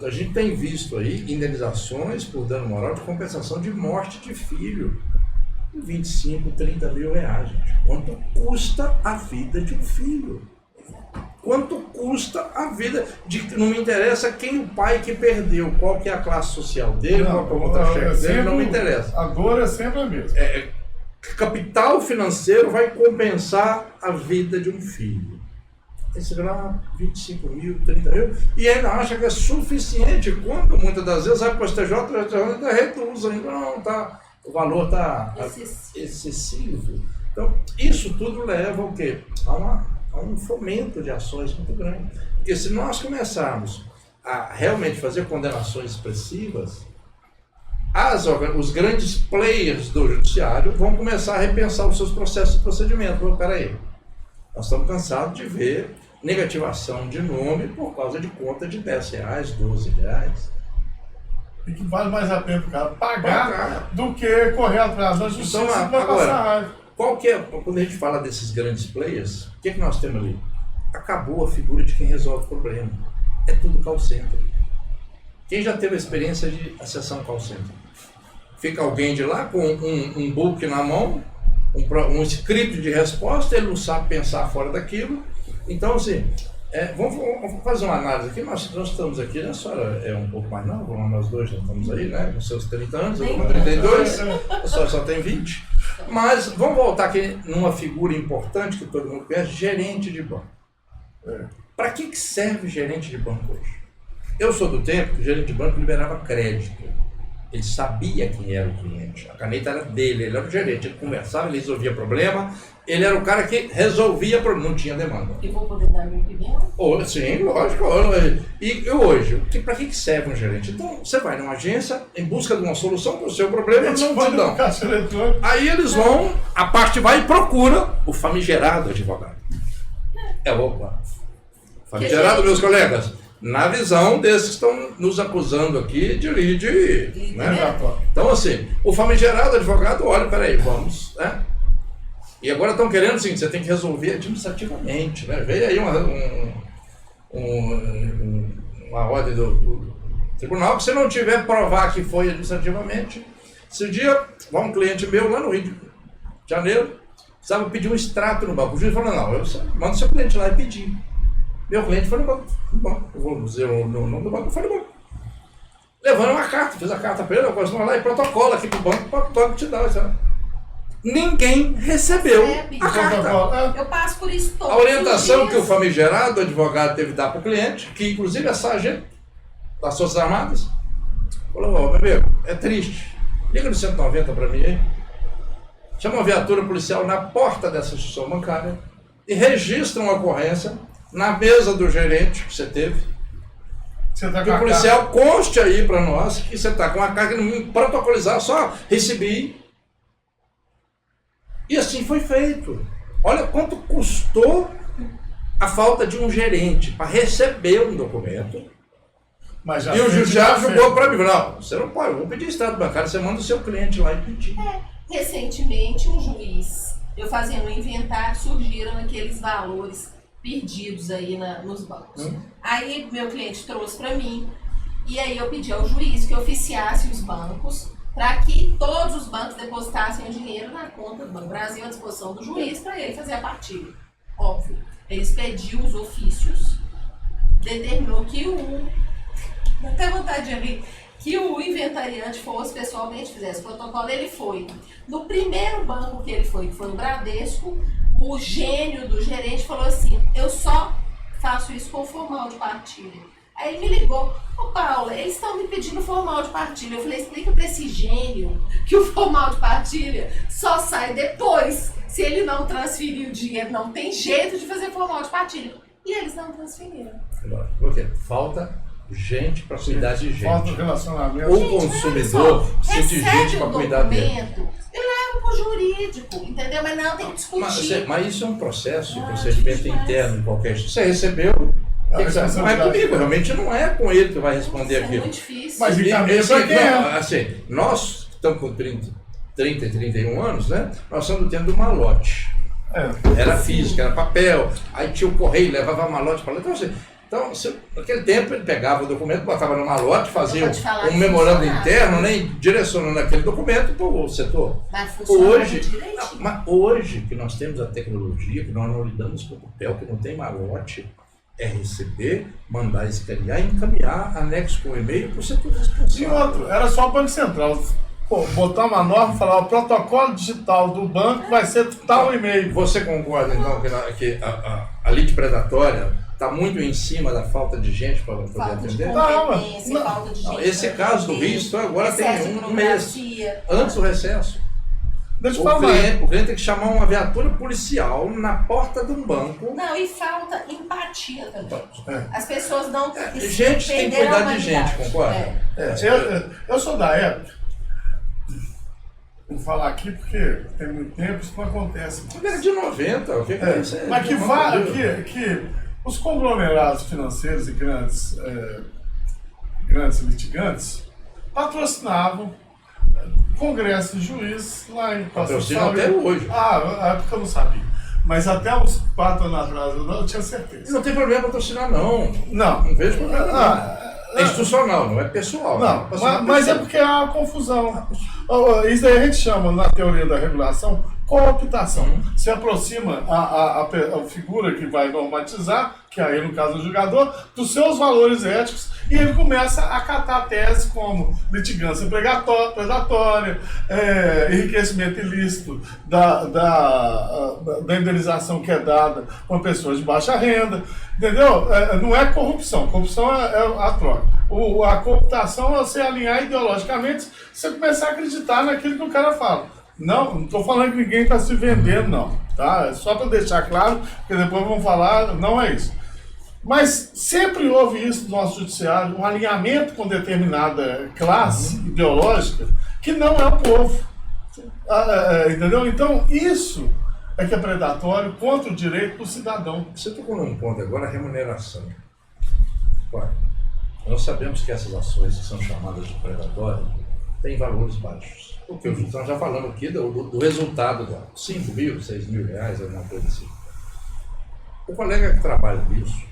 A gente tem visto aí indenizações por dano moral de compensação de morte de filho. 25, 30 mil reais, gente. Quanto custa a vida de um filho? Quanto custa a vida de... Não me interessa quem o pai que perdeu, qual que é a classe social dele, qual que é o contra-cheque dele, não me interessa. A dor é sempre a mesma. Capital financeiro vai compensar a vida de um filho. Esse lá, 25 mil, 30 mil, e ainda acha que é suficiente, quando muitas das vezes vai para o STJ, o STJ ainda reduz, ainda não tá, o valor está excessivo. Então, isso tudo leva ao quê? A um fomento de ações muito grande. Porque se nós começarmos a realmente fazer condenações expressivas, os grandes players do judiciário vão começar a repensar os seus processos de procedimento. Peraí, nós estamos cansados de ver negativação de nome por causa de conta de R$10, R$12. E que vale mais a pena o cara pagar do que correr atrás da justiça então, para passar raiva. Qual que é, quando a gente fala desses grandes players, o que nós temos ali? Acabou a figura de quem resolve o problema. É tudo call center. Quem já teve a experiência de acessar um call center? Fica alguém de lá com um book na mão, um script de resposta, ele não sabe pensar fora daquilo. Então, assim, vamos fazer uma análise aqui. Nós estamos aqui, né? A senhora é um pouco mais nova, nós dois já estamos aí, né? Com seus 30 anos, eu com 32, a senhora só tem 20. Mas vamos voltar aqui numa figura importante que todo mundo conhece, gerente de banco. Para que serve gerente de banco hoje? Eu sou do tempo que o gerente de banco liberava crédito. Ele sabia quem era o cliente. A caneta era dele, ele era o gerente. Ele conversava, ele resolvia problema. Ele era o cara que resolvia problema, não tinha demanda. E vou poder dar minha opinião? Sim, lógico. E hoje, para que serve um gerente? Então, você vai numa agência em busca de uma solução para o seu problema, eles não te dão. Aí eles vão, a parte vai e procura o famigerado advogado. Opa. Famigerado, meus colegas. Na visão desses que estão nos acusando aqui de lead, né? Então, assim, o famigerado advogado, olha, peraí, vamos, né? E agora estão querendo, assim, você tem que resolver administrativamente, né? Veio aí uma ordem do tribunal, que se não tiver provar que foi administrativamente, esse dia, vai um cliente meu lá no Rio de Janeiro, precisava pedir um extrato no banco. O juiz falou, não, eu mando seu cliente lá e pedir. Meu cliente foi no banco. Eu vou dizer o nome do banco, foi no banco. Levando uma carta, fiz a carta para ele, eu continuo lá e protocola aqui pro banco, para o banco te dar, sabe? Ninguém recebeu a carta. Eu passo por isso todo. A orientação que o famigerado advogado teve que dar para o cliente, que inclusive a sargento das Forças Armadas, falou, meu amigo, é triste, liga no 190 para mim aí, chama uma viatura policial na porta dessa instituição bancária e registra uma ocorrência na mesa do gerente que você teve, que o policial conste aí para nós que você está com a carga protocolizar, só recebi. E assim foi feito. Olha quanto custou a falta de um gerente para receber um documento. Mas e o judiciário jogou para mim, não, você não pode, eu vou pedir extrato bancário, você manda o seu cliente lá e pedir. Recentemente, um juiz, eu fazendo um inventário, surgiram aqueles valores perdidos aí nos bancos. Aí meu cliente trouxe para mim, e aí eu pedi ao juiz que oficiasse os bancos para que todos os bancos depositassem o dinheiro na conta do Banco Brasil à disposição do juiz para ele fazer a partilha. Óbvio, eles pediram os ofícios, determinou que dá até vontade de rir, que o inventariante fosse pessoalmente, fizesse o protocolo. Ele foi no primeiro banco que ele foi, que foi no Bradesco. O gênio do gerente falou assim, eu só faço isso com formal de partilha. Aí ele me ligou, Paula, eles estão me pedindo formal de partilha. Eu falei, explica para esse gênio que o formal de partilha só sai depois. Se ele não transferir o dinheiro, não tem jeito de fazer formal de partilha. E eles não transferiram. Por quê? Falta gente para cuidar de gente. Falta relacionamento. O consumidor precisa de gente para cuidar dele. E leva para o jurídico, entendeu? Mas não, tem que discutir. Mas isso é um processo, um procedimento interno em qualquer instituição. Você recebeu, não é comigo, realmente não é com ele que vai responder aquilo. É muito difícil. Mas assim, nós que estamos com 30 e 31 anos, né? Nós somos do tempo do malote. Era física, era papel, aí tinha o correio, levava malote para lá. Então, naquele tempo ele pegava o documento, botava no malote, fazia um memorando interno, né, direcionando aquele documento para o setor. Hoje que nós temos a tecnologia, que nós não lidamos com papel, que não tem malote, é receber, mandar escanear e encaminhar anexo com e-mail para o setor responsável. E outro, era só o Banco Central. Botar uma norma e falar, o protocolo digital do banco vai ser tal e-mail. Você concorda, então, que a lide predatória está muito em cima da falta de gente para poder atender? Falta de gente. Esse caso do Rio, agora tem um mês antes do recesso. Deixa eu falar. O cliente tem que chamar uma viatura policial na porta de um banco. Não, e falta empatia também. As pessoas não... Gente tem que cuidar de gente, concorda? Eu sou da época. Vou falar aqui porque tem muito tempo, isso não acontece. É de 90, o que é isso? Mas que os conglomerados financeiros e grandes litigantes patrocinavam congresso de juiz lá em Patrocinam até hoje. Na época eu não sabia. Mas até uns 4 anos atrás eu tinha certeza. E não tem problema patrocinar, não. Não vejo problema. É institucional, não é pessoal. Não, mas é porque há uma confusão. Isso aí a gente chama, na teoria da regulação, cooptação. Se aproxima a figura que vai normatizar, que aí no caso é o julgador, dos seus valores éticos, e ele começa a acatar tese como litigância predatória, enriquecimento ilícito da indenização que é dada para pessoas de baixa renda, entendeu? Não é corrupção, corrupção é a troca. A cooptação é você alinhar ideologicamente, você começar a acreditar naquilo que o cara fala. Não estou falando que ninguém está se vendendo, não. Tá? É só para deixar claro, porque depois vão falar, não é isso. Mas sempre houve isso no nosso judiciário, um alinhamento com determinada classe ideológica que não é o povo. Entendeu? Então, isso é que é predatório contra o direito do cidadão. Você tocou num ponto agora, a remuneração. Olha, nós sabemos que essas ações que são chamadas de predatórias têm valores baixos. Porque nós já falamos aqui do resultado dela. 5 mil, 6 mil reais, alguma coisa assim. O colega que trabalha com isso,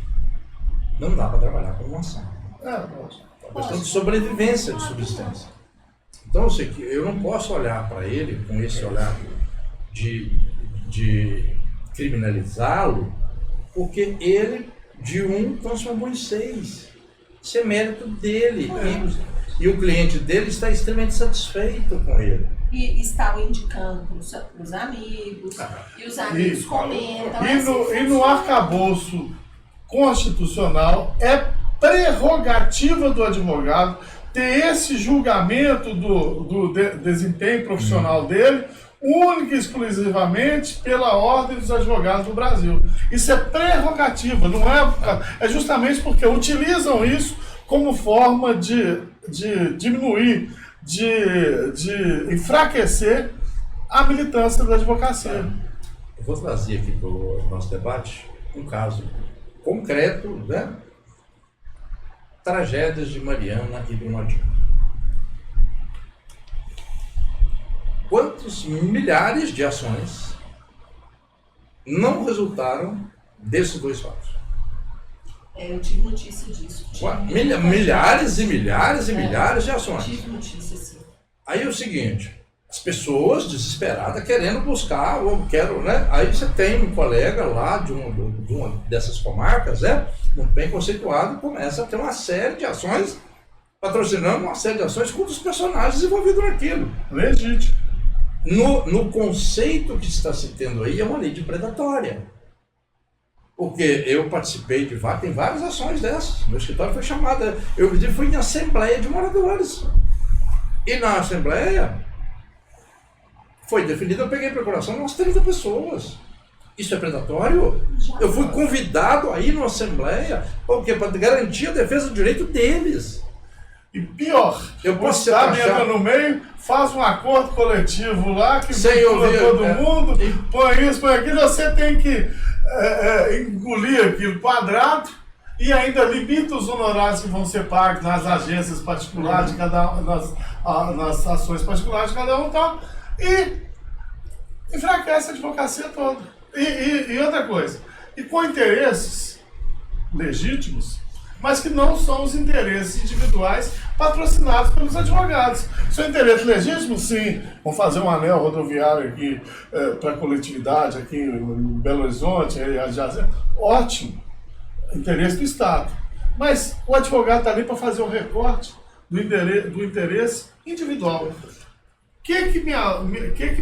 não dá para trabalhar com uma ação. É uma questão de sobrevivência, de subsistência. Então, eu sei que eu não posso olhar para ele com esse olhar de criminalizá-lo, porque ele, de 1, transformou em 6. Isso é mérito dele. E o cliente dele está extremamente satisfeito com ele. E está o indicando para os amigos, e os amigos comentam. E no arcabouço constitucional é prerrogativa do advogado ter esse julgamento do desempenho profissional dele única e exclusivamente pela Ordem dos Advogados do Brasil. Isso é prerrogativa, não é justamente porque utilizam isso como forma de diminuir, de enfraquecer a militância da advocacia. Eu vou trazer aqui para o nosso debate um caso concreto, né? Tragédias de Mariana e Brumadinho. Quantos milhares de ações não resultaram desses 2 fatos? Eu tive notícia disso. Milhares e milhares e milhares de ações. Eu tive notícia, sim. Aí é o seguinte, as pessoas desesperadas querendo buscar, ou quero, né? Aí você tem um colega lá de uma dessas comarcas, né? Muito bem conceituado, começa a ter uma série de ações, patrocinando uma série de ações contra os personagens envolvidos naquilo. Legítimo. No conceito que está se tendo aí, é uma lei de predatória. Porque eu participei tem várias ações dessas. Meu escritório foi chamado, eu fui em assembleia de moradores. E na assembleia foi definida, eu peguei procuração umas 30 pessoas. Isso é predatório? Eu fui convidado a ir numa assembleia, porque para garantir a defesa do direito deles. E pior, o Estado entra no meio, faz um acordo coletivo lá, que vincula todo mundo, põe isso, põe aquilo, você tem que engolir aquilo quadrado e ainda limita os honorários que vão ser pagos nas agências particulares, nas ações particulares de cada um, tal, e enfraquece a advocacia toda. E outra coisa, e com interesses legítimos, mas que não são os interesses individuais patrocinados pelos advogados. São interesses legítimos? Sim. Vamos fazer um anel rodoviário aqui para a coletividade, aqui em Belo Horizonte, ótimo. Interesse do Estado. Mas o advogado está ali para fazer um recorte do interesse individual. O que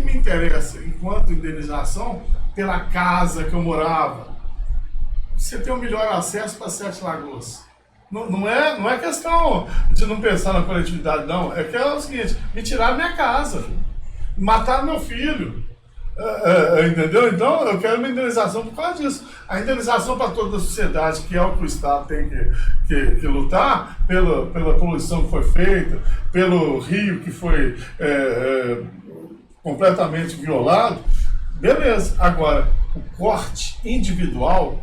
me interessa enquanto indenização pela casa que eu morava? Você tem um melhor acesso para 7 Lagoas. Não é questão de não pensar na coletividade, não. É que é o seguinte, me tiraram minha casa, mataram meu filho. Entendeu? Então eu quero uma indenização por causa disso. A indenização para toda a sociedade, que é o que o Estado tem que lutar, pela poluição que foi feita, pelo rio que foi completamente violado, beleza. Agora, o corte individual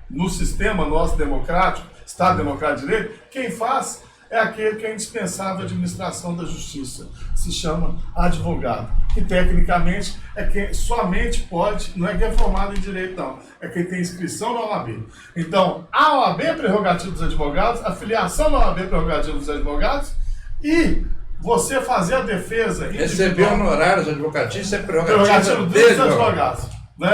no sistema nosso democrático, Estado Democrático de Direito, quem faz é aquele que é indispensável à administração da justiça. Se chama advogado. Que tecnicamente é quem somente pode, não é quem é formado em direito, não. É quem tem inscrição na OAB. Então, a OAB é prerrogativa dos advogados, a filiação na OAB é prerrogativa dos advogados, e você fazer a defesa Receber honorários advocatícios é prerrogativa dos dele, advogados. Né?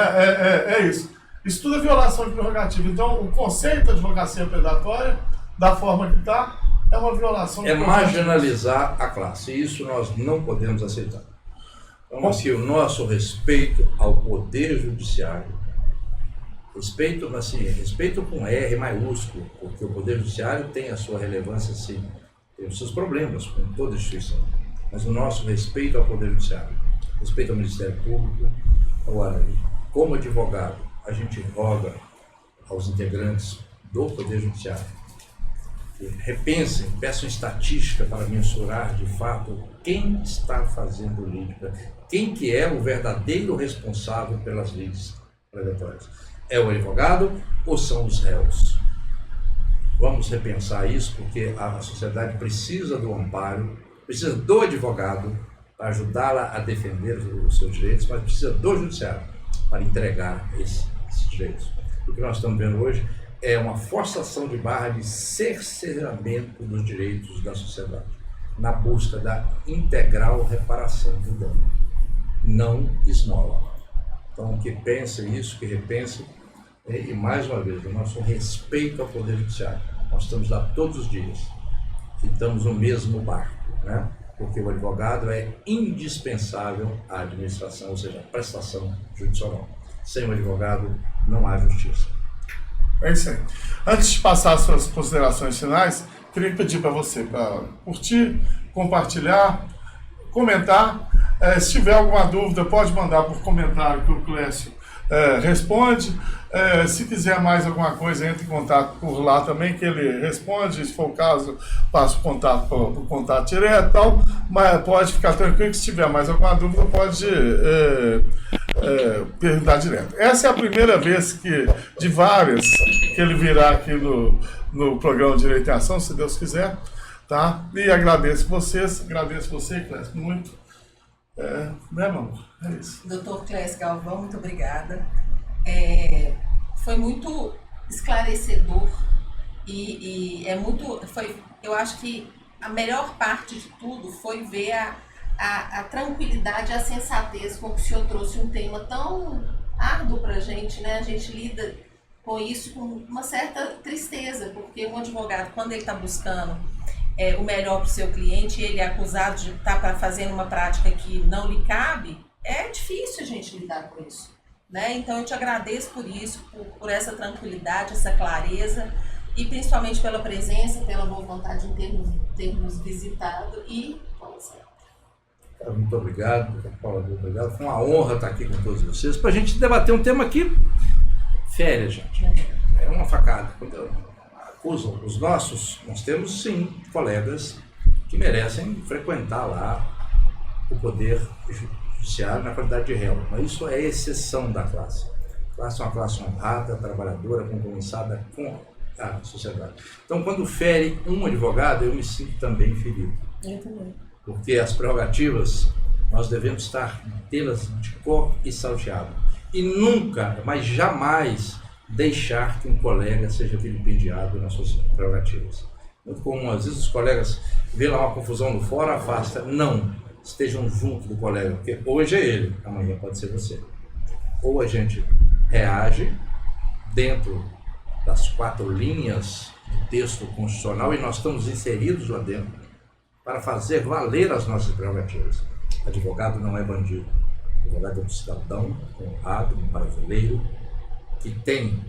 É isso. Isso tudo é violação de prerrogativa. Então, o conceito de advocacia predatória, da forma que está, é uma violação de prerrogativa. Marginalizar a classe. E isso nós não podemos aceitar. Então, assim, o nosso respeito ao Poder Judiciário, respeito com R maiúsculo, porque o Poder Judiciário tem a sua relevância, sim, tem os seus problemas, como toda instituição. Mas o nosso respeito ao Poder Judiciário, respeito ao Ministério Público. Agora, como advogado, a gente roga aos integrantes do Poder Judiciário que repensem, peçam estatística para mensurar de fato quem está fazendo o lítio, quem que é o verdadeiro responsável pelas leis predatórias. É o advogado ou são os réus? Vamos repensar isso, porque a sociedade precisa do amparo, precisa do advogado para ajudá-la a defender os seus direitos, mas precisa do judiciário para entregar esses direitos. O que nós estamos vendo hoje é uma forçação de barra de cerceamento dos direitos da sociedade, na busca da integral reparação do dano, não esmola. Então, que pense isso, que repense, e mais uma vez, o nosso respeito ao Poder Judiciário. Nós estamos lá todos os dias, e estamos no mesmo barco, né? Porque o advogado é indispensável à administração, ou seja, à prestação judicial. Sem o advogado, não há justiça. É isso aí. Antes de passar as suas considerações finais, queria pedir para você para curtir, compartilhar, comentar. Se tiver alguma dúvida, pode mandar por comentário que o Clécio responde. Se quiser mais alguma coisa, entre em contato por lá também, que ele responde. Se for o caso, passa o contato para o contato direto e tal. Mas pode ficar tranquilo que se tiver mais alguma dúvida, pode perguntar direto. Essa é a primeira vez de várias que ele virá aqui no programa Direito em Ação, se Deus quiser. Tá? E agradeço você, Clécio, muito. Né, amor? É isso. Doutor Clécio Galvão, muito obrigada. Foi muito esclarecedor e eu acho que a melhor parte de tudo foi ver a tranquilidade e a sensatez com que o senhor trouxe um tema tão árduo para a gente, né? A gente lida com isso com uma certa tristeza, porque um advogado, quando ele está buscando o melhor para o seu cliente, ele é acusado de estar fazendo uma prática que não lhe cabe, é difícil a gente lidar com isso, né? Então eu te agradeço por isso, por essa tranquilidade, essa clareza, e principalmente pela presença, pela boa vontade em ter nos visitado e como sempre. Muito obrigado, Paula, muito obrigado. Foi uma honra estar aqui com todos vocês para a gente debater um tema aqui férias, gente. É uma facada. Quando acusam os nossos, nós temos sim colegas que merecem frequentar lá o Poder Judiciário na qualidade de réu, mas isso é exceção da classe. A classe é uma classe honrada, trabalhadora, compromissada com a sociedade. Então, quando fere um advogado, eu me sinto também ferido. Eu também. Porque as prerrogativas, nós devemos tê-las de cor e salteado. E nunca, mas jamais, deixar que um colega seja vilipendiado nas suas prerrogativas. Muito comum, às vezes os colegas vêem lá uma confusão no fórum, afasta. Não, estejam junto do colega, porque hoje é ele, amanhã pode ser você. Ou a gente reage dentro das 4 linhas do texto constitucional, e nós estamos inseridos lá dentro, para fazer valer as nossas prerrogativas. Advogado não é bandido. Advogado é um cidadão honrado, um brasileiro, que tem,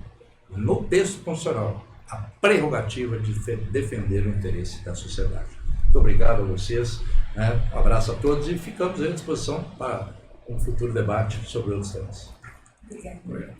no texto constitucional, a prerrogativa de defender o interesse da sociedade. Muito obrigado a vocês, né? Um abraço a todos e ficamos à disposição para um futuro debate sobre outros temas. Obrigada. Obrigado.